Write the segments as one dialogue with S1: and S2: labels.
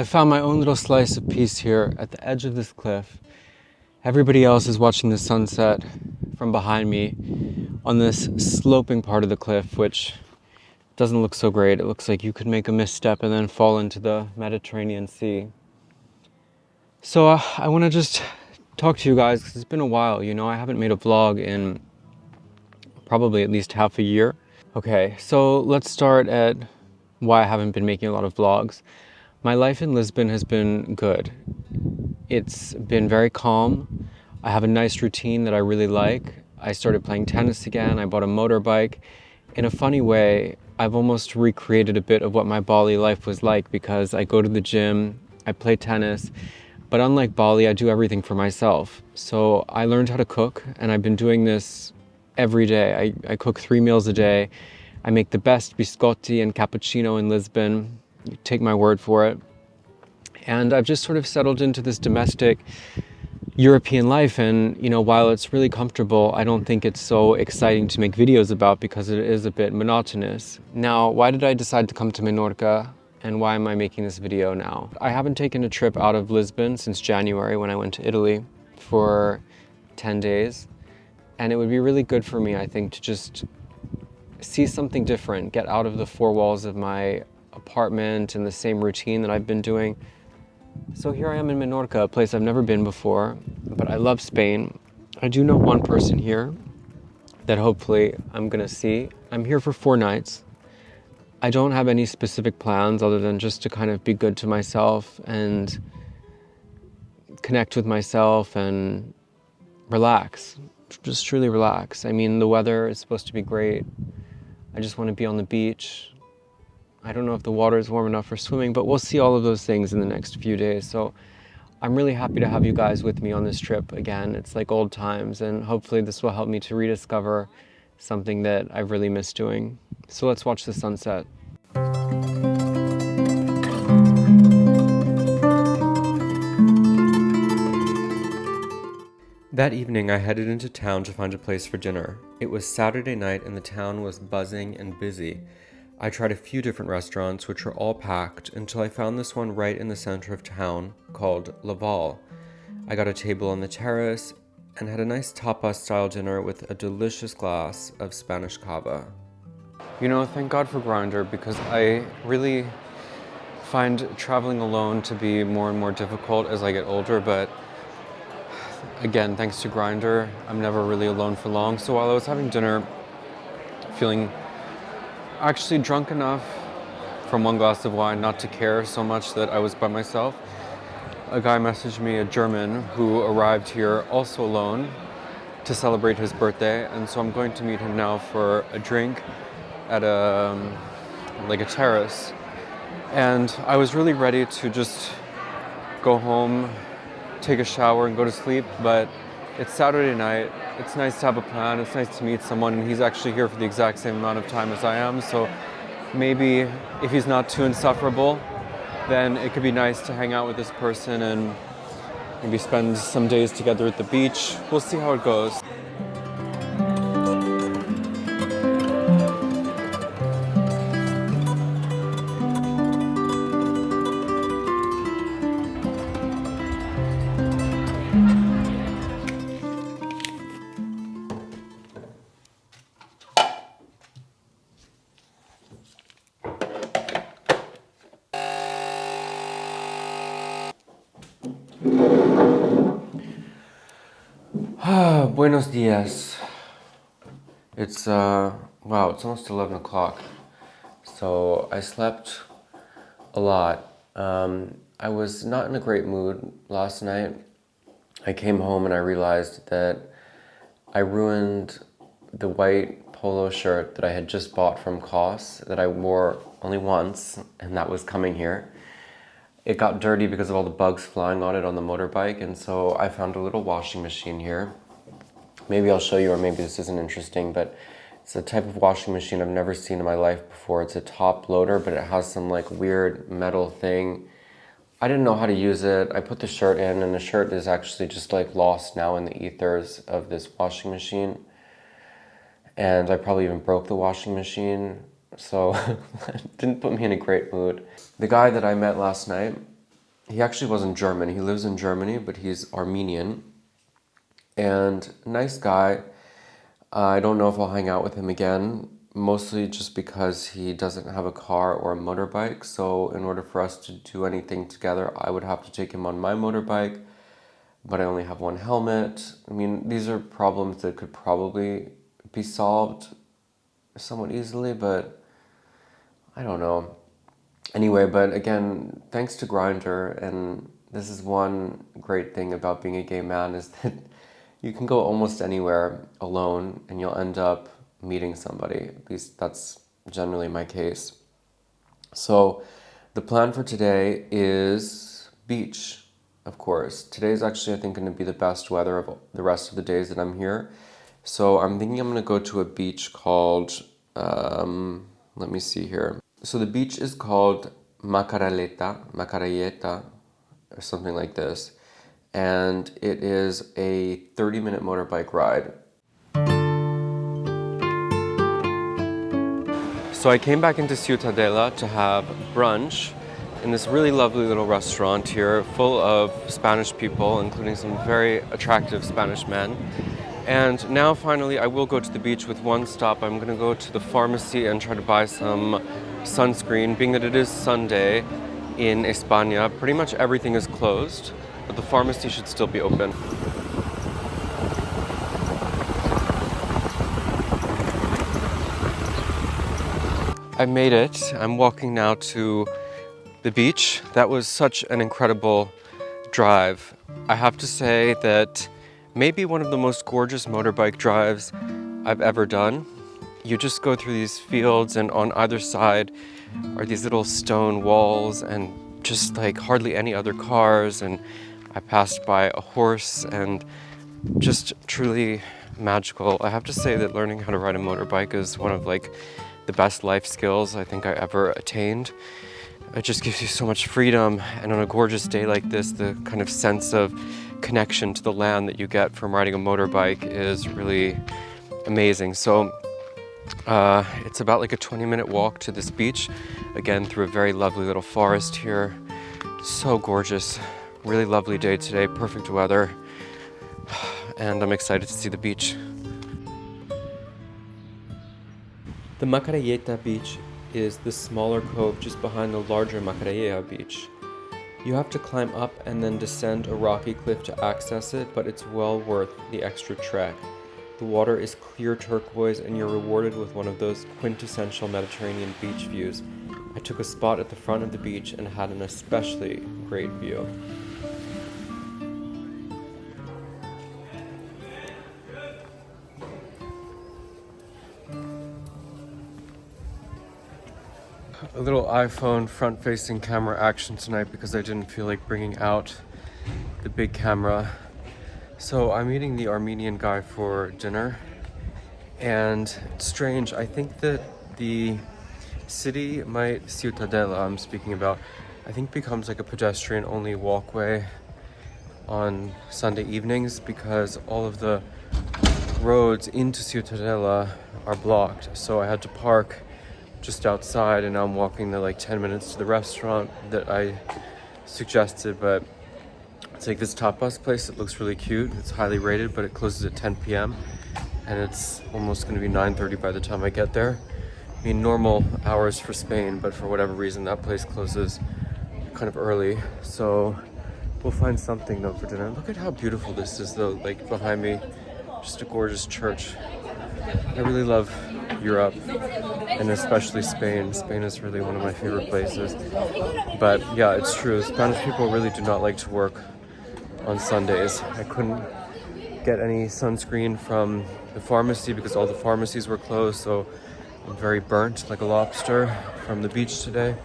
S1: I found my own little slice of peace here at the edge of this cliff. Everybody else is watching the sunset from behind me on this sloping part of the cliff, which doesn't look so great. It looks like you could make a misstep and then fall into the Mediterranean Sea. So I want to just talk to you guys because it's been a while. You know, I haven't made a vlog in probably at least half a year. Okay, so let's start at why I haven't been making a lot of vlogs. My life in Lisbon has been good. It's been very calm. I have a nice routine that I really like. I started playing tennis again. I bought a motorbike. In a funny way, I've almost recreated a bit of what my Bali life was like because I go to the gym, I play tennis, but unlike Bali, I do everything for myself. So I learned how to cook, and I've been doing this every day. I cook 3 meals a day. I make the best biscotti and cappuccino in Lisbon. You take my word for it. And I've just sort of settled into this domestic European life, and you know, while it's really comfortable, I don't think it's so exciting to make videos about because it is a bit monotonous. Now, why did I decide to come to Menorca, and why am I making this video now? I haven't taken a trip out of Lisbon since January when I went to Italy for 10 days, and it would be really good for me, I think, to just see something different, get out of the 4 walls of my apartment and the same routine that I've been doing. So here I am in Menorca, a place I've never been before, but I love Spain. I do know one person here that hopefully I'm gonna see. I'm here for 4 nights. I don't have any specific plans other than just to kind of be good to myself and connect with myself and relax, just truly relax. I mean, the weather is supposed to be great. I just want to be on the beach. I don't know if the water is warm enough for swimming, but we'll see all of those things in the next few days. So I'm really happy to have you guys with me on this trip again. It's like old times, and hopefully this will help me to rediscover something that I've really missed doing. So let's watch the sunset. That evening, I headed into town to find a place for dinner. It was Saturday night and the town was buzzing and busy. I tried a few different restaurants, which were all packed, until I found this one right in the center of town called Laval. I got a table on the terrace and had a nice tapas-style dinner with a delicious glass of Spanish cava. You know, thank God for Grindr, because I really find traveling alone to be more and more difficult as I get older, but again, thanks to Grindr, I'm never really alone for long. So while I was having dinner, feeling actually drunk enough from 1 glass of wine not to care so much that I was by myself, a guy messaged me, a German, who arrived here also alone to celebrate his birthday, and so I'm going to meet him now for a drink at a terrace. And I was really ready to just go home, take a shower and go to sleep, but it's Saturday night. It's nice to have a plan. It's nice to meet someone, and he's actually here for the exact same amount of time as I am. So maybe if he's not too insufferable, then it could be nice to hang out with this person and maybe spend some days together at the beach. We'll see how it goes. Buenos dias. It's wow, it's almost 11 o'clock. So I slept a lot. I was not in a great mood last night. I came home and I realized that I ruined the white polo shirt that I had just bought from COS that I wore only once, and that was coming here. It got dirty because of all the bugs flying on it on the motorbike, and so I found a little washing machine here. Maybe I'll show you, or maybe this isn't interesting, but it's a type of washing machine I've never seen in my life before. It's a top loader, but it has some like weird metal thing. I didn't know how to use it. I put the shirt in, and the shirt is actually just like lost now in the ethers of this washing machine. And I probably even broke the washing machine, so it didn't put me in a great mood. The guy that I met last night,
S2: He actually wasn't German. He lives in Germany, but he's Armenian. And nice guy. I don't know if I'll hang out with him again, mostly just because he doesn't have a car or a motorbike. So, in order for us to do anything together, I would have to take him on my motorbike, but I only have one helmet. I mean, these are problems that could probably be solved somewhat easily, but I don't know. Anyway, but again, thanks to Grindr, and this is one great thing about being a gay man is that you can go almost anywhere alone and you'll end up meeting somebody. At least that's generally my case. So the plan for today is beach, of course. Today's actually, I think, going to be the best weather of the rest of the days that I'm here. So I'm thinking I'm going to go to a beach called, let me see here. So the beach is called Macarelleta, or something like this. And it is a 30-minute motorbike ride. So I came back into Ciudadela to have brunch in this really lovely little restaurant here full of Spanish people, including some very attractive Spanish men. And now finally I will go to the beach with one stop. I'm gonna go to the pharmacy and try to buy some sunscreen. Being that it is Sunday in España, pretty much everything is closed, but the pharmacy should still be open. I made it. I'm walking now to the beach. That was such an incredible drive. I have to say that maybe one of the most gorgeous motorbike drives I've ever done. You just go through these fields, and on either side are these little stone walls and just like hardly any other cars. And I passed by a horse, and just truly magical. I have to say that learning how to ride a motorbike is one of like the best life skills I think I ever attained. It just gives you so much freedom, and on a gorgeous day like this, the kind of sense of connection to the land that you get from riding a motorbike is really amazing. So it's about like a 20-minute walk to this beach, again through a very lovely little forest here. So gorgeous, really lovely day today, perfect weather, and I'm excited to see the beach. The Macarelleta beach is the smaller cove just behind the larger Macarelleta beach. You have to climb up and then descend a rocky cliff to access it, but it's well worth the extra trek. The water is clear turquoise, and you're rewarded with one of those quintessential Mediterranean beach views. I took a spot at the front of the beach and had an especially great view. A little iPhone front-facing camera action tonight because I didn't feel like bringing out the big camera. So I'm meeting the Armenian guy for dinner, and it's strange. I think that the city, my Ciudadela I'm speaking about, I think becomes like a pedestrian-only walkway on Sunday evenings because all of the roads into Ciudadela are blocked. So I had to park just outside, and now I'm walking the like 10 minutes to the restaurant that I suggested. But it's like this tapas place that looks really cute. It's highly rated, but it closes at 10 p.m. and it's almost going to be 9:30 by the time I get there. I mean, normal hours for Spain, but for whatever reason that place closes kind of early. So we'll find something though for dinner. Look at how beautiful this is though, like behind me, just a gorgeous church. I really love Europe, and especially Spain. Spain is really one of my favorite places. But yeah, it's true. Spanish people really do not like to work on Sundays. I couldn't get any sunscreen from the pharmacy because all the pharmacies were closed, so I'm very burnt like a lobster from the beach today.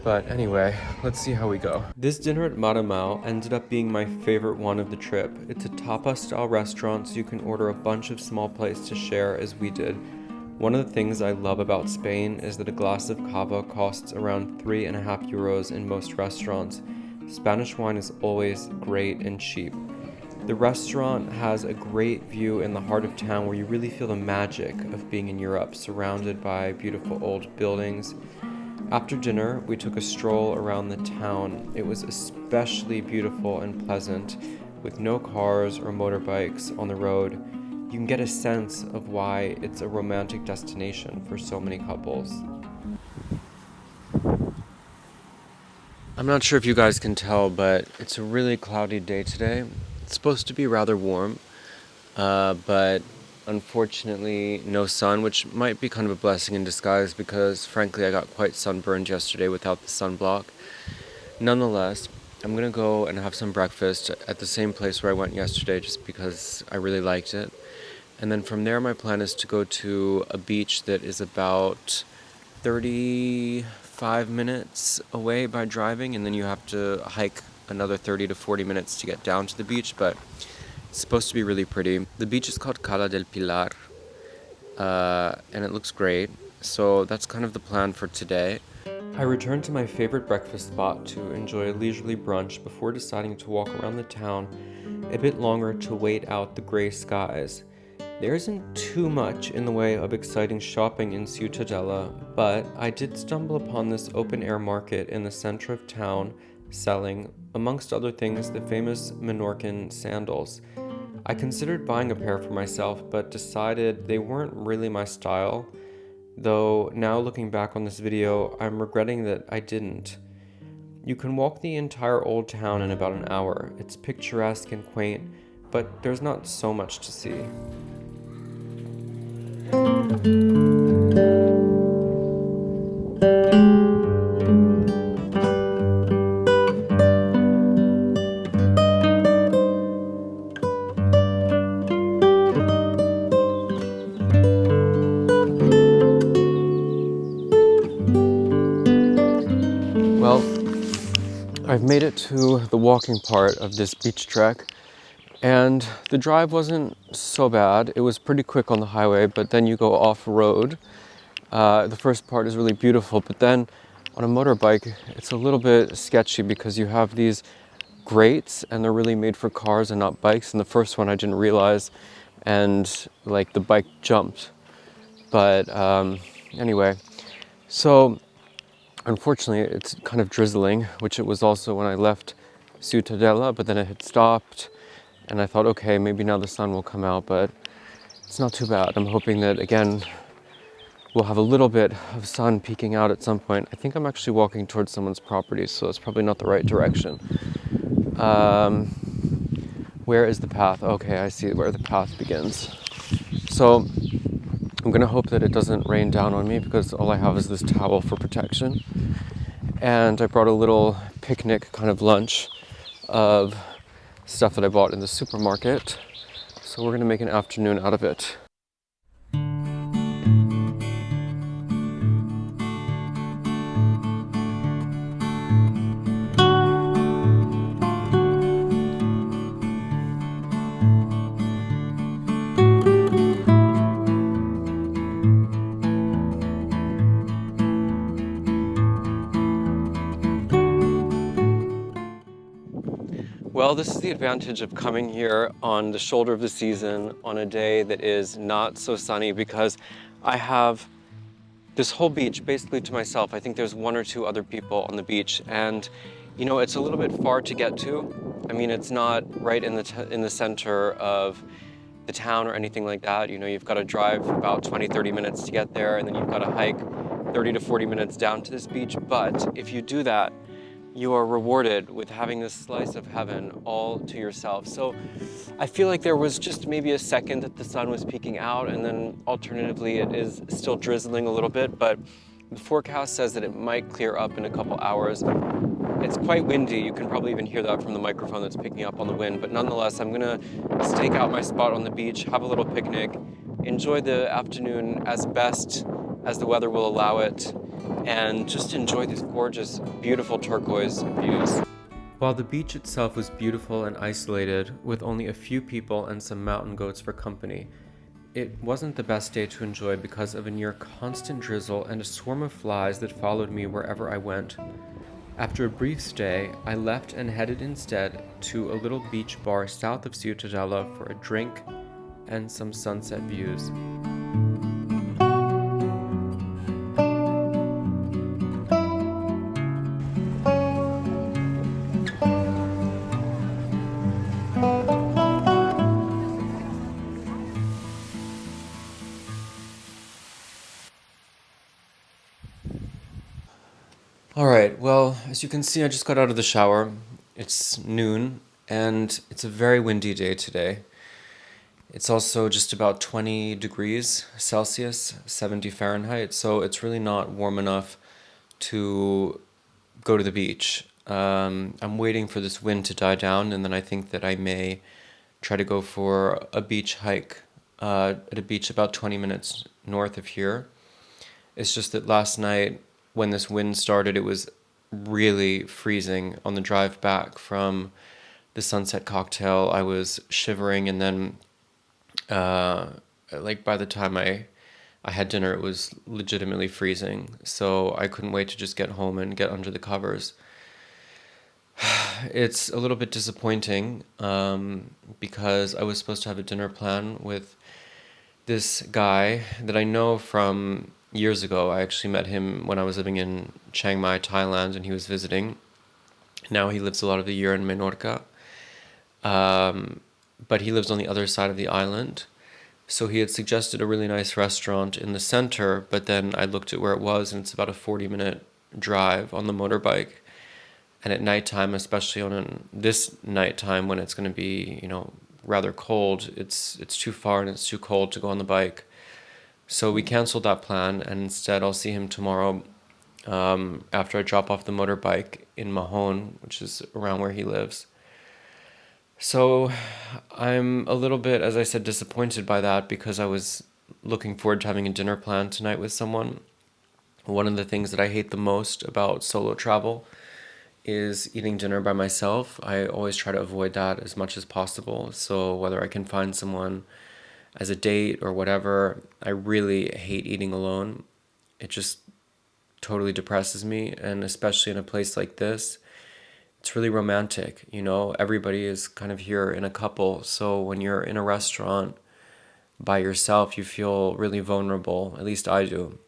S2: But anyway, let's see how we go. This dinner at Maramao ended up being my favorite one of the trip. It's a tapas-style restaurant, so you can order a bunch of small plates to share as we did. One of the things I love about Spain is that a glass of cava costs around 3.5 euros in most restaurants. Spanish wine is always great and cheap. The restaurant has a great view in the heart of town where you really feel the magic of being in Europe, surrounded by beautiful old buildings. After dinner, we took a stroll around the town. It was especially beautiful and pleasant, with no cars or motorbikes on the road. You can get a sense of why it's a romantic destination for so many couples. I'm not sure if you guys can tell, but it's a really cloudy day today. It's supposed to be rather warm, but unfortunately no sun, which might be kind of a blessing in disguise because frankly I got quite sunburned yesterday without the sunblock. Nonetheless, I'm gonna go and have some breakfast at the same place where I went yesterday just because I really liked it. And then from there my plan is to go to a beach that is about 35 minutes away by driving, and then you have to hike another 30 to 40 minutes to get down to the beach, but it's supposed to be really pretty. The beach is called Cala del Pilar, and it looks great. So that's kind of the plan for today. I returned to my favorite breakfast spot to enjoy a leisurely brunch before deciding to walk around the town a bit longer to wait out the gray skies. There isn't too much in the way of exciting shopping in Ciudadela, but I did stumble upon this open-air market in the center of town selling, amongst other things, the famous Menorcan sandals. I considered buying a pair for myself, but decided they weren't really my style, though now looking back on this video, I'm regretting that I didn't. You can walk the entire old town in about an hour. It's picturesque and quaint, but there's not so much to see. Well, I've made it to the walking part of this beach trek, and the drive wasn't so bad. It was pretty quick on the highway, but then you go off-road. The first part is really beautiful, but then on a motorbike, it's a little bit sketchy because you have these grates and they're really made for cars and not bikes. And the first one I didn't realize, and like the bike jumped. But anyway, so unfortunately it's kind of drizzling, which it was also when I left Ciudadela, but then it had stopped. And I thought, okay, maybe now the sun will come out, but it's not too bad. I'm hoping that, again, we'll have a little bit of sun peeking out at some point. I think I'm actually walking towards someone's property, so it's probably not the right direction. Where is the path? Okay, I see where the path begins. So I'm gonna hope that it doesn't rain down on me because all I have is this towel for protection. And I brought a little picnic kind of lunch of stuff that I bought in the supermarket. So we're gonna make an afternoon out of it. Well, this is the advantage of coming here on the shoulder of the season on a day that is not so sunny, because I have this whole beach basically to myself. I think there's one or two other people on the beach, and you know, it's a little bit far to get to. I mean, it's not right in the center of the town or anything like that. You know, you've got to drive about 20-30 minutes to get there, and then you've got to hike 30 to 40 minutes down to this beach. But if you do that, you are rewarded with having this slice of heaven all to yourself. So I feel like there was just maybe a second that the sun was peeking out, and then alternatively it is still drizzling a little bit, but the forecast says that it might clear up in a couple hours. It's quite windy. You can probably even hear that from the microphone that's picking up on the wind, but nonetheless, I'm gonna stake out my spot on the beach, have a little picnic, enjoy the afternoon as best as the weather will allow it, and just enjoy these gorgeous, beautiful turquoise views. While the beach itself was beautiful and isolated, with only a few people and some mountain goats for company, it wasn't the best day to enjoy because of a near constant drizzle and a swarm of flies that followed me wherever I went. After a brief stay, I left and headed instead to a little beach bar south of Ciudadela for a drink and some sunset views. All right, well, as you can see, I just got out of the shower. It's noon, and it's a very windy day today. It's also just about 20 degrees Celsius, 70 Fahrenheit, so it's really not warm enough to go to the beach. I'm waiting for this wind to die down, and then I think that I may try to go for a beach hike at a beach about 20 minutes north of here. It's just that last night, when this wind started, it was really freezing on the drive back from the sunset cocktail. I was shivering, and then uh, like by the time I had dinner, it was legitimately freezing. So I couldn't wait to just get home and get under the covers. It's a little bit disappointing because I was supposed to have a dinner plan with this guy that I know from years ago. I actually met him when I was living in Chiang Mai, Thailand, and he was visiting. Now he lives a lot of the year in Menorca, um, but he lives on the other side of the island. So he had suggested a really nice restaurant in the center, but then I looked at where it was, and it's about a 40-minute drive on the motorbike. And at nighttime, especially this nighttime when it's going to be, rather cold, it's too far and it's too cold to go on the bike. So we canceled that plan, and instead I'll see him tomorrow after I drop off the motorbike in Mahon, which is around where he lives. So I'm a little bit, as I said, disappointed by that because I was looking forward to having a dinner plan tonight with someone. One of the things that I hate the most about solo travel is eating dinner by myself. I always try to avoid that as much as possible. So whether I can find someone as a date or whatever, I really hate eating alone. It just totally depresses me, and especially in a place like this, it's really romantic. Everybody is kind of here in a couple. So when you're in a restaurant by yourself, you feel really vulnerable. At least I do.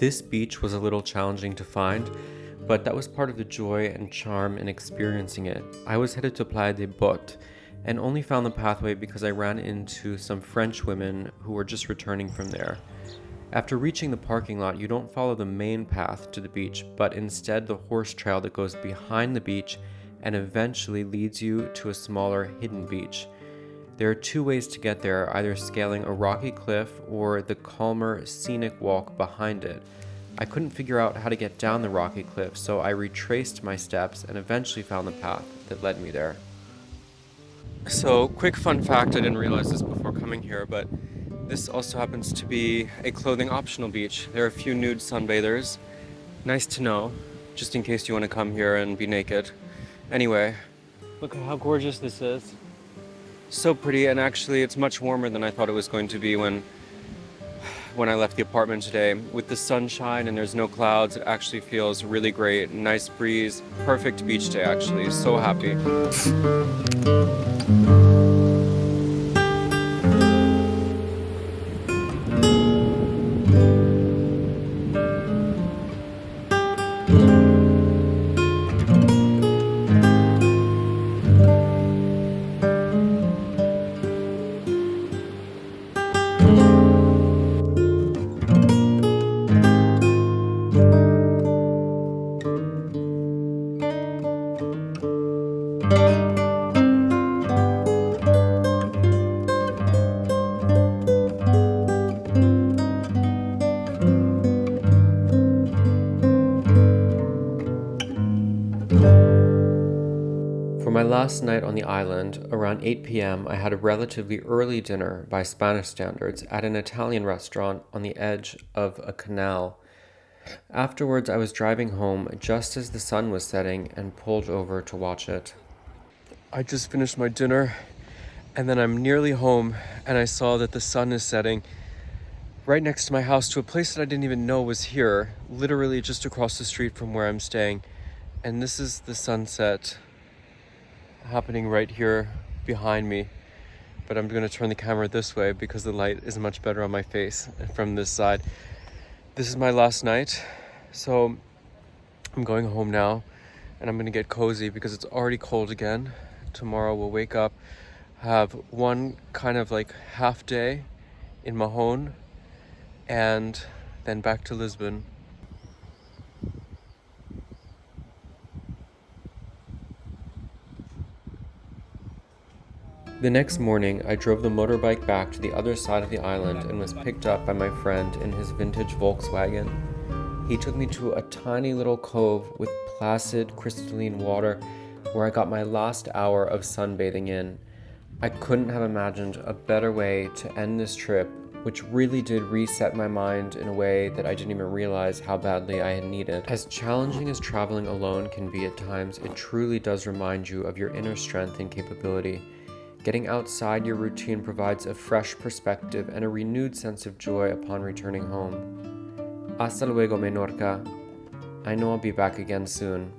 S2: This beach was a little challenging to find, but that was part of the joy and charm in experiencing it. I was headed to Playa de Bot and only found the pathway because I ran into some French women who were just returning from there. After reaching the parking lot, you don't follow the main path to the beach, but instead the horse trail that goes behind the beach and eventually leads you to a smaller hidden beach. There are two ways to get there, either scaling a rocky cliff or the calmer, scenic walk behind it. I couldn't figure out how to get down the rocky cliff, so I retraced my steps and eventually found the path that led me there. So, quick fun fact, I didn't realize this before coming here, but this also happens to be a clothing optional beach. There are a few nude sunbathers. Nice to know, just in case you want to come here and be naked. Anyway, look at how gorgeous this is. So pretty, and actually it's much warmer than I thought it was going to be when I left the apartment today. With the sunshine and there's no clouds, it actually feels really great. Nice breeze, perfect beach day actually. So happy. For my last night on the island, around 8 p.m., I had a relatively early dinner by Spanish standards at an Italian restaurant on the edge of a canal. Afterwards, I was driving home just as the sun was setting and pulled over to watch it. I just finished my dinner and then I'm nearly home and I saw that the sun is setting right next to my house to a place that I didn't even know was here, literally just across the street from where I'm staying. And this is the sunset happening right here behind me. But I'm going to turn the camera this way because the light is much better on my face from this side. This is my last night, so I'm going home now and I'm going to get cozy because it's already cold again. Tomorrow we'll wake up, have one kind of like half day in Mahon, and then back to Lisbon. The next morning, I drove the motorbike back to the other side of the island and was picked up by my friend in his vintage Volkswagen. He took me to a tiny little cove with placid, crystalline water where I got my last hour of sunbathing in. I couldn't have imagined a better way to end this trip, which really did reset my mind in a way that I didn't even realize how badly I had needed. As challenging as traveling alone can be at times, it truly does remind you of your inner strength and capability. Getting outside your routine provides a fresh perspective and a renewed sense of joy upon returning home. Hasta luego, Menorca. I know I'll be back again soon.